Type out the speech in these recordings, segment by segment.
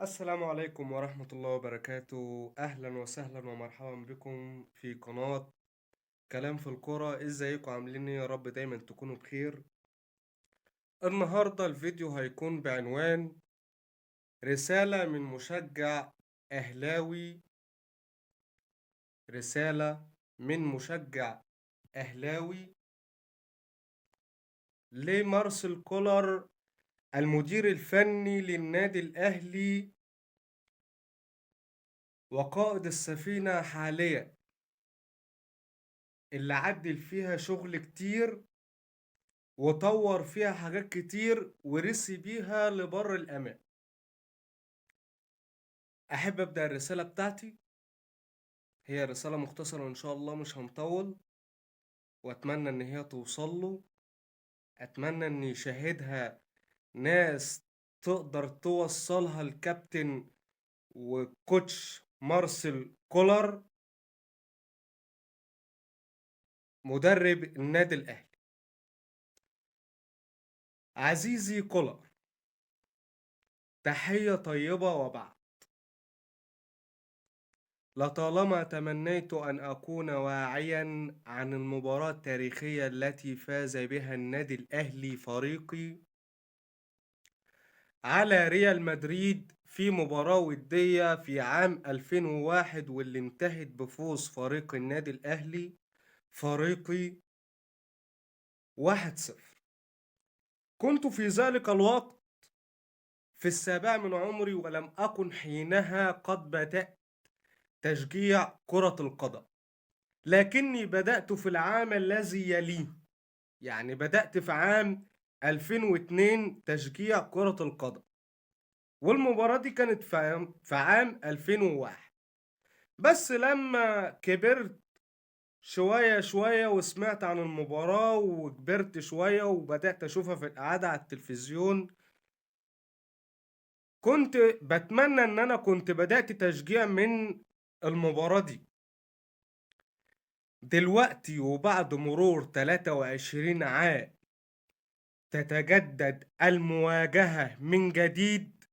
السلام عليكم ورحمة الله وبركاته. أهلا وسهلا ومرحبا بكم في قناة كلام في الكرة. ازيكم عاملين ايه؟ يا رب دايما تكونوا بخير. النهاردة الفيديو هيكون بعنوان رسالة من مشجع أهلاوي. رسالة من مشجع أهلاوي لمارسيل كولر المدير الفني للنادي الأهلي وقائد السفينة حاليا، اللي عدل فيها شغل كتير وطور فيها حاجات كتير ورسي بيها لبر الأمان. أحب أبدأ الرسالة بتاعتي. هي رسالة مختصرة إن شاء الله، مش هنطول، وأتمنى إن هي توصل له. أتمنى إن يشاهدها ناس تقدر توصلها الكابتن وكوتش مارسيل كولر مدرب النادي الأهلي. عزيزي كولر، تحية طيبة وبعد. لطالما تمنيت أن أكون واعيًا عن المباراة التاريخية التي فاز بها النادي الأهلي فريقي على ريال مدريد في مباراة ودية في عام 2001، واللي انتهت بفوز فريق النادي الأهلي فريقي 1-0. كنت في ذلك الوقت في السابع من عمري، ولم أكن حينها قد بدأت تشجيع كرة القدم، لكني بدأت في العام الذي يليه. يعني بدأت في عام 2002 تشجيع كرة القدم، والمباراة دي كانت في عام 2001. بس لما كبرت شوية شوية وسمعت عن المباراة وكبرت شوية وبدأت أشوفها في القعدة على التلفزيون، كنت بتمنى إن أنا كنت بدأت تشجيع من المباراة دي. دلوقتي وبعد مرور 23 عام تتجدد المواجهة من جديد،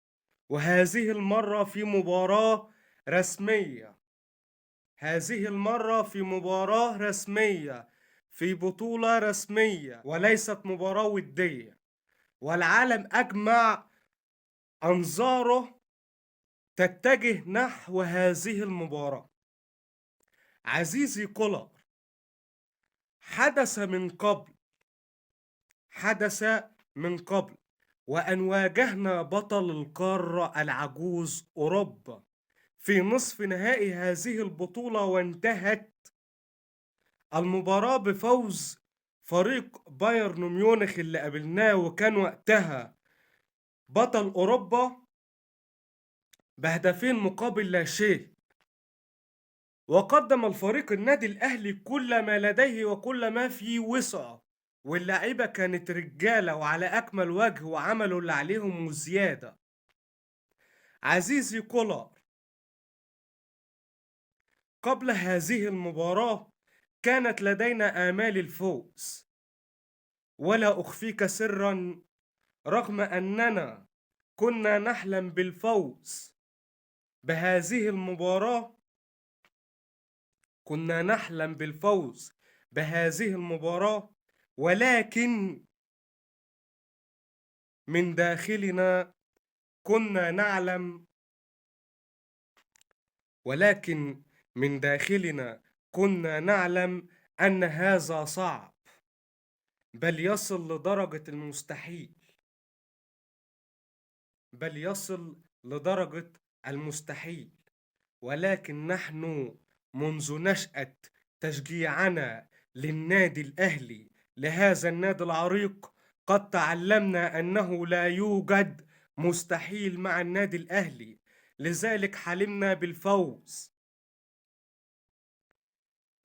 وهذه المرة في مباراة رسمية. هذه المرة في مباراة رسمية، في بطولة رسمية، وليست مباراة ودية. والعالم أجمع أنظاره تتجه نحو هذه المباراة. عزيزي كولر، حدث من قبل حدث من قبل وأن واجهنا بطل القارة العجوز أوروبا في نصف نهائي هذه البطولة، وانتهت المباراة بفوز فريق بايرن ميونخ اللي قابلناه وكان وقتها بطل أوروبا بهدفين مقابل لا شيء. وقدم الفريق النادي الأهلي كل ما لديه وكل ما فيه وسعه، واللعيبة كانت رجالة وعلى أكمل وجه وعملوا اللي عليهم وزيادة. عزيزي كولر، قبل هذه المباراة كانت لدينا آمال الفوز، ولا أخفيك سرا، رغم أننا كنا نحلم بالفوز بهذه المباراة، كنا نحلم بالفوز بهذه المباراة، ولكن من داخلنا كنا نعلم ولكن من داخلنا كنا نعلم أن هذا صعب، بل يصل لدرجة المستحيل. بل يصل لدرجة المستحيل. ولكن نحن منذ نشأة تشجيعنا للنادي الأهلي، لهذا النادي العريق، قد تعلمنا أنه لا يوجد مستحيل مع النادي الأهلي، لذلك حلمنا بالفوز.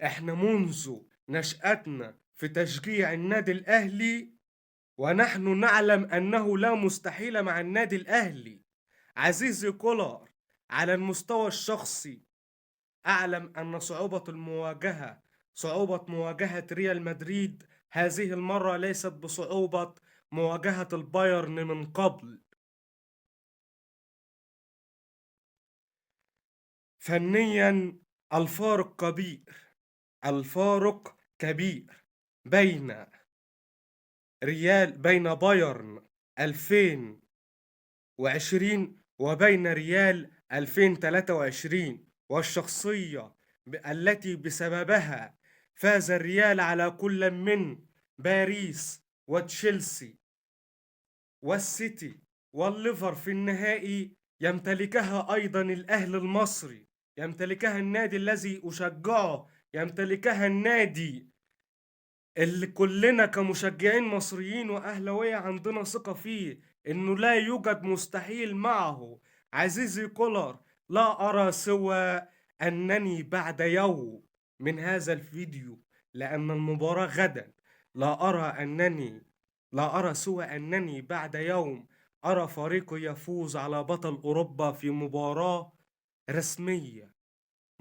احنا منذ نشأتنا في تشجيع النادي الأهلي ونحن نعلم أنه لا مستحيل مع النادي الأهلي. عزيزي كولر، على المستوى الشخصي أعلم أن صعوبة مواجهة ريال مدريد هذه المرة ليست بصعوبة مواجهة البايرن من قبل. فنيا الفارق كبير، الفارق كبير بين بين بايرن 2020 وبين ريال 2023، والشخصية التي بسببها فاز الريال على كل من باريس وتشيلسي والسيتي والليفر في النهائي يمتلكها أيضا الأهلي المصري، يمتلكها النادي الذي أشجعه، يمتلكها النادي اللي كلنا كمشجعين مصريين وأهلاوية عندنا ثقة فيه إنه لا يوجد مستحيل معه. عزيزي كولر، لا أرى سوى أنني بعد يوم من هذا الفيديو، لأن المباراة غدا، لا أرى سوى أنني بعد يوم أرى فريقي يفوز على بطل أوروبا في مباراة رسمية،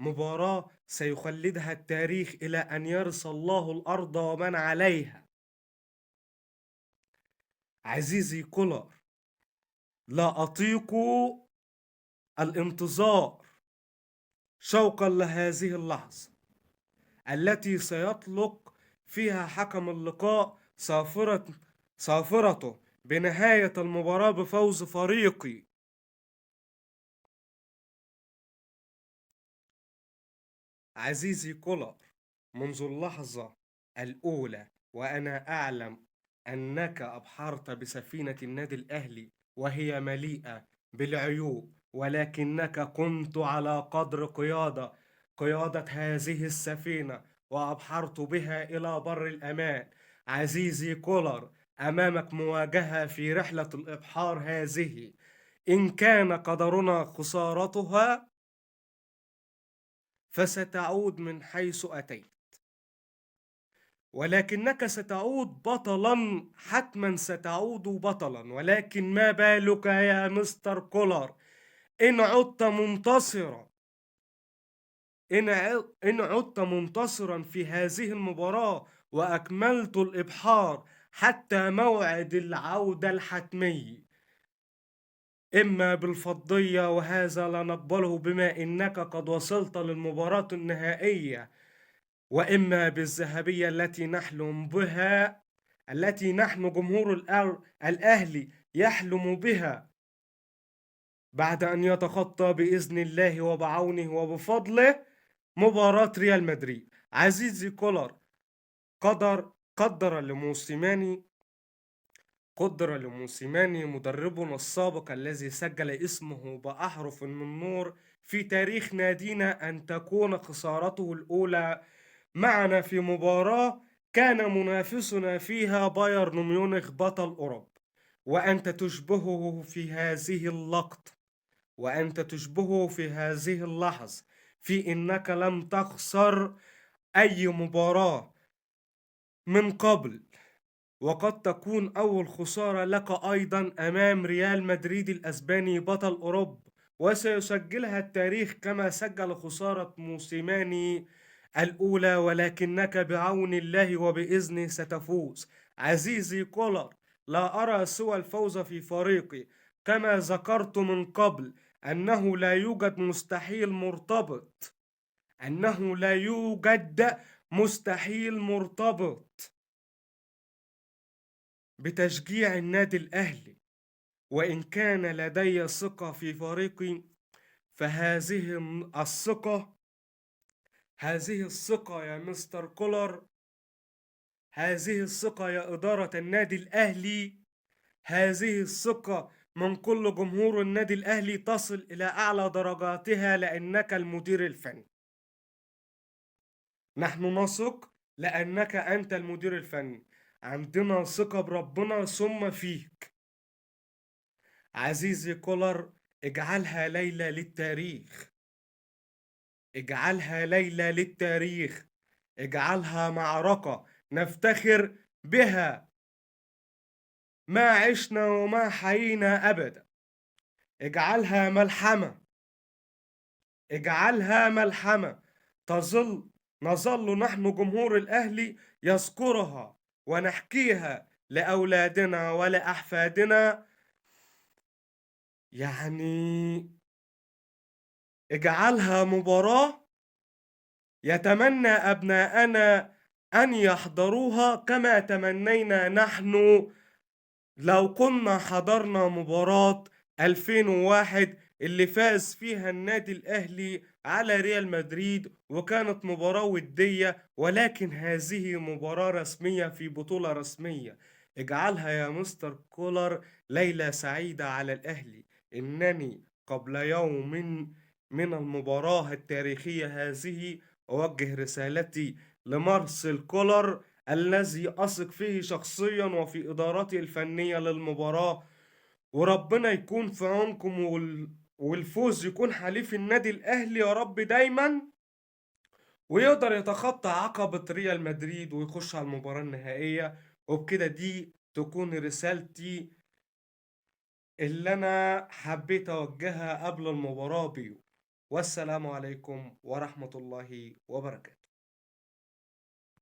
مباراة سيخلدها التاريخ إلى أن يرث الله الأرض ومن عليها. عزيزي كولر، لا أطيق الانتظار شوقا لهذه اللحظة التي سيطلق فيها حكم اللقاء صافرته بنهاية المباراة بفوز فريقي. عزيزي كولر، منذ اللحظة الأولى وأنا أعلم أنك أبحرت بسفينة النادي الأهلي وهي مليئة بالعيوب، ولكنك كنت على قدر قيادة هذه السفينة وأبحرت بها إلى بر الأمان. عزيزي كولر، أمامك مواجهة في رحلة الإبحار هذه، إن كان قدرنا خسارتها فستعود من حيث أتيت، ولكنك ستعود بطلا، حتما ستعود بطلا. ولكن ما بالك يا مستر كولر إن عدت منتصرا، إن عدت منتصرا في هذه المباراة وأكملت الإبحار حتى موعد العودة الحتمي، إما بالفضية وهذا لا نقبله بما إنك قد وصلت للمباراة النهائية، وإما بالذهبية التي نحلم بها، التي نحن جمهور الأهلي يحلم بها بعد أن يتخطى بإذن الله وبعونه وبفضله مباراة ريال مدريد. عزيزي كولر، قدر لموسيماني مدربنا السابق الذي سجل اسمه بأحرف من نور في تاريخ نادينا أن تكون خسارته الأولى معنا في مباراة كان منافسنا فيها بايرن ميونخ بطل أوروبا، وأنت تشبهه في هذه اللقطة، وأنت تشبهه في هذه اللحظة، في إنك لم تخسر أي مباراة من قبل، وقد تكون أول خسارة لك أيضا أمام ريال مدريد الأسباني بطل أوروبا، وسيسجلها التاريخ كما سجل خسارة موسيماني الأولى، ولكنك بعون الله وبإذنه ستفوز. عزيزي كولر، لا أرى سوى الفوز في فريقي، كما ذكرت من قبل أنه لا يوجد مستحيل مرتبط، أنه لا يوجد مستحيل مرتبط بتشجيع النادي الأهلي. وإن كان لدي ثقة في فريقي، فهذه الثقة يا مستر كولر، هذه الثقة يا إدارة النادي الأهلي، هذه الثقة من كل جمهور النادي الأهلي تصل إلى أعلى درجاتها لأنك المدير الفني. نحن نثق لأنك أنت المدير الفني، عندنا ثقة بربنا ثم فيك. عزيزي كولر، اجعلها ليلة للتاريخ، اجعلها ليلة للتاريخ، اجعلها معركة نفتخر بها ما عشنا وما حيينا أبدا، اجعلها ملحمة، اجعلها ملحمة نظل نحن جمهور الأهلي يذكرها ونحكيها لأولادنا ولأحفادنا، يعني اجعلها مباراة يتمنى أبناءنا أن يحضروها كما تمنينا نحن لو كنا حضرنا مباراة 2001 اللي فاز فيها النادي الأهلي على ريال مدريد، وكانت مباراة ودية، ولكن هذه مباراة رسمية في بطولة رسمية. اجعلها يا مستر كولر ليلة سعيدة على الأهلي. إنني قبل يوم من المباراة التاريخية هذه أوجه رسالتي لمارسيل كولر الذي أثق فيه شخصيا وفي إدارته الفنية للمباراة، وربنا يكون في عونكم والفوز يكون حليف النادي الأهلي يا رب دايما، ويقدر يتخطى عقبة ريال مدريد ويخش على المباراة النهائية. وبكده دي تكون رسالتي اللي أنا حبيت أوجهها قبل المباراة بيو. والسلام عليكم ورحمة الله وبركاته.